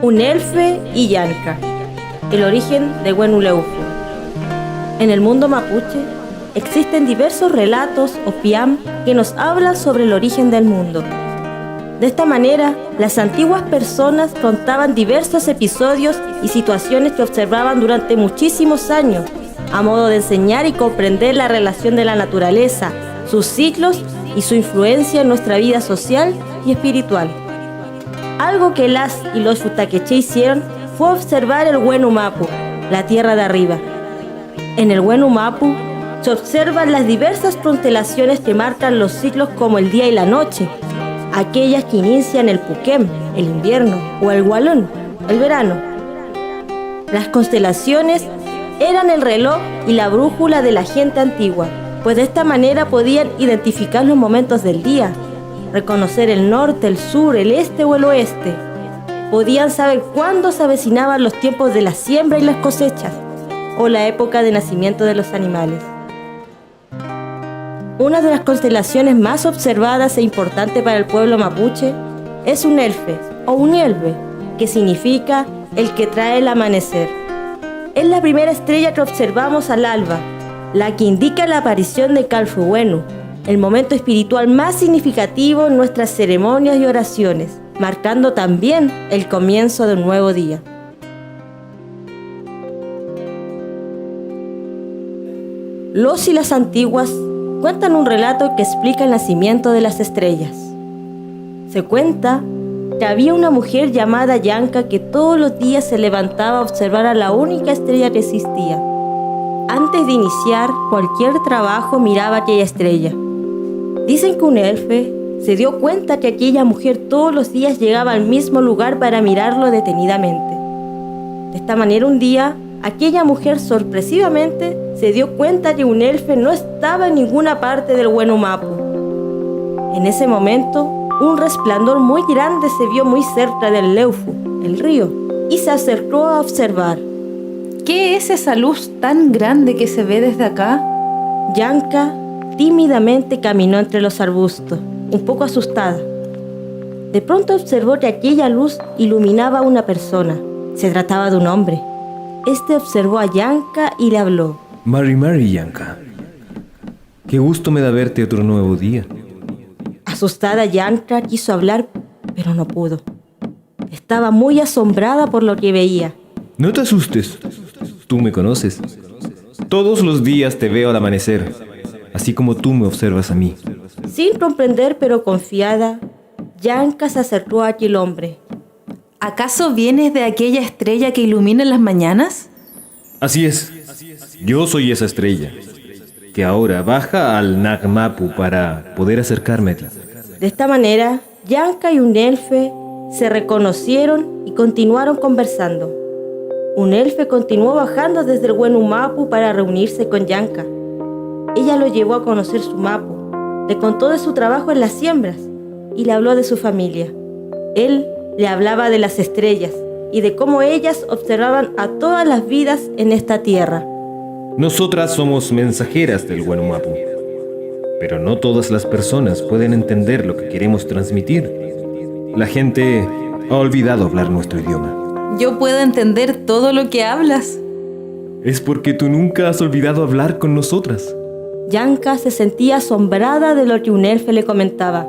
Unelfe y Yanka, el origen de Huenuleufu. En el mundo mapuche existen diversos relatos o piam que nos hablan sobre el origen del mundo. De esta manera, las antiguas personas contaban diversos episodios y situaciones que observaban durante muchísimos años, a modo de enseñar y comprender la relación de la naturaleza, sus ciclos y su influencia en nuestra vida social y espiritual. Algo que las y los Futaqueche hicieron fue observar el Huenu Mapu, la tierra de arriba. En el Huenu Mapu se observan las diversas constelaciones que marcan los ciclos como el día y la noche, aquellas que inician el Puquem, el invierno, o el Hualón, el verano. Las constelaciones eran el reloj y la brújula de la gente antigua, pues de esta manera podían identificar los momentos del día, reconocer el norte, el sur, el este o el oeste. Podían saber cuándo se avecinaban los tiempos de la siembra y las cosechas, o la época de nacimiento de los animales. Una de las constelaciones más observadas e importantes para el pueblo mapuche es Unelfe o Unielve, que significa el que trae el amanecer. Es la primera estrella que observamos al alba, la que indica la aparición de Calfuhuenu, el momento espiritual más significativo en nuestras ceremonias y oraciones, marcando también el comienzo de un nuevo día. Los y las antiguas cuentan un relato que explica el nacimiento de las estrellas. Se cuenta que había una mujer llamada Yanka que todos los días se levantaba a observar a la única estrella que existía. Antes de iniciar cualquier trabajo miraba aquella estrella. Dicen que Unelfe se dio cuenta que aquella mujer todos los días llegaba al mismo lugar para mirarlo detenidamente. De esta manera un día, aquella mujer sorpresivamente se dio cuenta que Unelfe no estaba en ninguna parte del Huenu Mapu. En ese momento, un resplandor muy grande se vio muy cerca del Leufu, el río, y se acercó a observar. ¿Qué es esa luz tan grande que se ve desde acá? Yanka tímidamente caminó entre los arbustos, un poco asustada. De pronto observó que aquella luz iluminaba a una persona. Se trataba de un hombre. Este observó a Yanka y le habló. Mari Yanka, qué gusto me da verte otro nuevo día. Asustada, Yanka quiso hablar, pero no pudo. Estaba muy asombrada por lo que veía. No te asustes, tú me conoces. Todos los días te veo al amanecer, así como tú me observas a mí. Sin comprender, pero confiada, Yanka se acercó a aquel hombre. ¿Acaso vienes de aquella estrella que ilumina las mañanas? Así es, yo soy esa estrella, que ahora baja al Nagmapu para poder acercarme a ti. De esta manera, Yanka y Unelfe se reconocieron y continuaron conversando. Unelfe continuó bajando desde el Huenu Mapu para reunirse con Yanka. Ella lo llevó a conocer su mapu, le contó de su trabajo en las siembras y le habló de su familia. Él le hablaba de las estrellas y de cómo ellas observaban a todas las vidas en esta tierra. Nosotras somos mensajeras del Huenu Mapu, pero no todas las personas pueden entender lo que queremos transmitir. La gente ha olvidado hablar nuestro idioma. Yo puedo entender todo lo que hablas. Es porque tú nunca has olvidado hablar con nosotras. Yanka se sentía asombrada de lo que Unelfe le comentaba.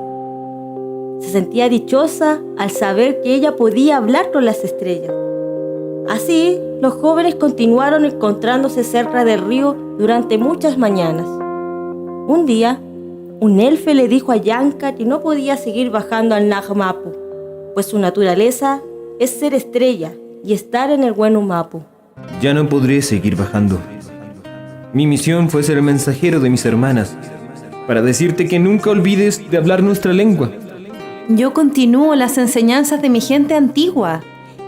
Se sentía dichosa al saber que ella podía hablar con las estrellas. Así, los jóvenes continuaron encontrándose cerca del río durante muchas mañanas. Un día, Unelfe le dijo a Yanka que no podía seguir bajando al Nagmapu, pues su naturaleza es ser estrella y estar en el Huenu Mapu. Ya no podré seguir bajando. Mi misión fue ser el mensajero de mis hermanas, para decirte que nunca olvides de hablar nuestra lengua. Yo continúo las enseñanzas de mi gente antigua.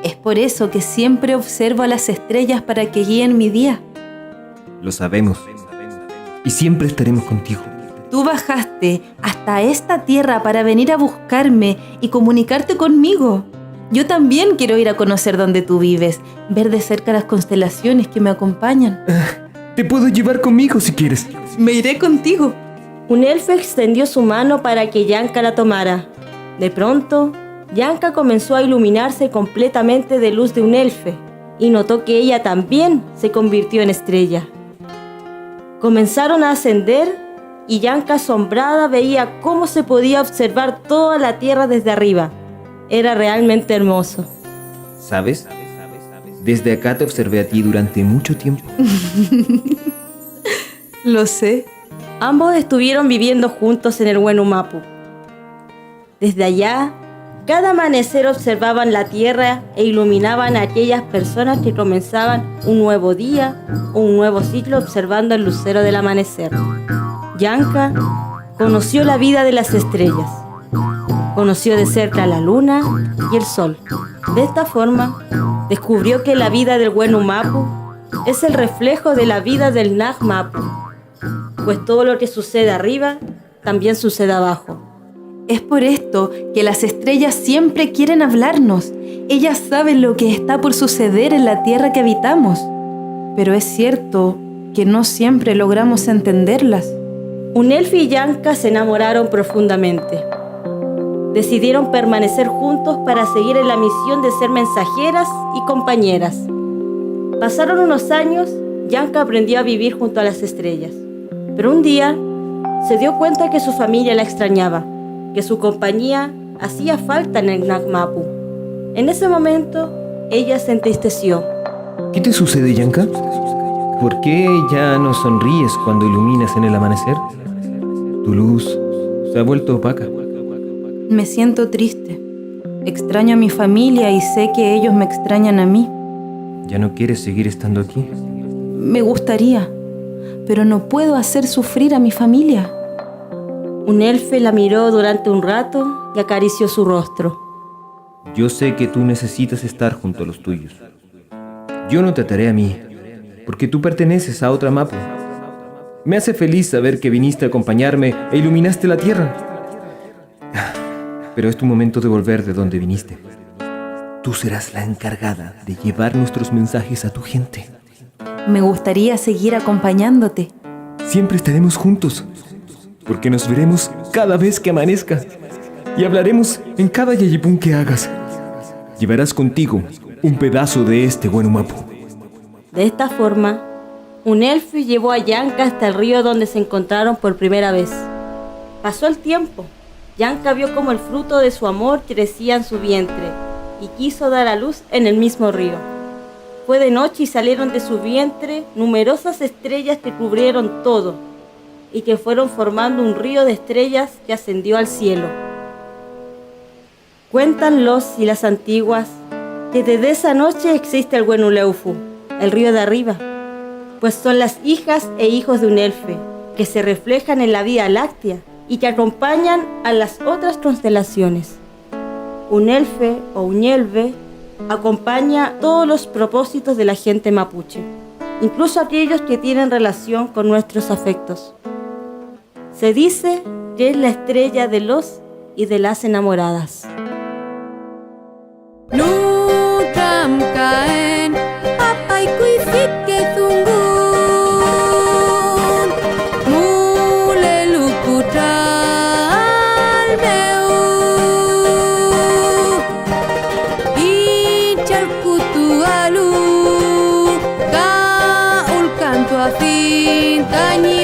Es por eso que siempre observo a las estrellas para que guíen mi día. Lo sabemos. Y siempre estaremos contigo. Tú bajaste hasta esta tierra para venir a buscarme y comunicarte conmigo. Yo también quiero ir a conocer donde tú vives, ver de cerca las constelaciones que me acompañan. Te puedo llevar conmigo si quieres. Me iré contigo. Unelfe extendió su mano para que Yanka la tomara. De pronto, Yanka comenzó a iluminarse completamente de luz de un elfe y notó que ella también se convirtió en estrella. Comenzaron a ascender y Yanka, asombrada, veía cómo se podía observar toda la tierra desde arriba. Era realmente hermoso. ¿Sabes? Desde acá te observé a ti durante mucho tiempo. Lo sé. Ambos estuvieron viviendo juntos en el Wenumapu. Desde allá, cada amanecer observaban la tierra e iluminaban a aquellas personas que comenzaban un nuevo día o un nuevo ciclo observando el lucero del amanecer. Yanka conoció la vida de las estrellas, conoció de cerca la luna y el sol. De esta forma, descubrió que la vida del Wenumapu es el reflejo de la vida del Nagmapu, pues todo lo que sucede arriba también sucede abajo. Es por esto que las estrellas siempre quieren hablarnos. Ellas saben lo que está por suceder en la tierra que habitamos. Pero es cierto que no siempre logramos entenderlas. Unelfi y Yanka se enamoraron profundamente. Decidieron permanecer juntos para seguir en la misión de ser mensajeras y compañeras. Pasaron unos años, Yanka aprendió a vivir junto a las estrellas. Pero un día se dio cuenta que su familia la extrañaba, que su compañía hacía falta en el Nagmapu. En ese momento, ella se entristeció. ¿Qué te sucede, Yanka? ¿Por qué ya no sonríes cuando iluminas en el amanecer? Tu luz se ha vuelto opaca. Me siento triste. Extraño a mi familia y sé que ellos me extrañan a mí. ¿Ya no quieres seguir estando aquí? Me gustaría, pero no puedo hacer sufrir a mi familia. Un elfe la miró durante un rato y acarició su rostro. Yo sé que tú necesitas estar junto a los tuyos. Yo no te ataré a mí, porque tú perteneces a otra Mapu. Me hace feliz saber que viniste a acompañarme e iluminaste la tierra. Pero es tu momento de volver de donde viniste. Tú serás la encargada de llevar nuestros mensajes a tu gente. Me gustaría seguir acompañándote. Siempre estaremos juntos, porque nos veremos cada vez que amanezca y hablaremos en cada yayipún que hagas. Llevarás contigo un pedazo de este Wenumapu. De esta forma, un elfo llevó a Yanka hasta el río donde se encontraron por primera vez. Pasó el tiempo. Yanka vio cómo el fruto de su amor crecía en su vientre y quiso dar a luz en el mismo río. Fue de noche y salieron de su vientre numerosas estrellas que cubrieron todo y que fueron formando un río de estrellas que ascendió al cielo. Cuentan los y las antiguas que desde esa noche existe el Wenuleufu, el río de arriba, pues son las hijas e hijos de un elfe que se reflejan en la Vía Láctea y que acompañan a las otras constelaciones. Un elfe o un elve acompaña todos los propósitos de la gente mapuche, incluso aquellos que tienen relación con nuestros afectos. Se dice que es la estrella de los y de las enamoradas. Nutam kaen papai kuifit ke tunggun mule lukutal meu ichal kutu alu kaul canto a fin tañi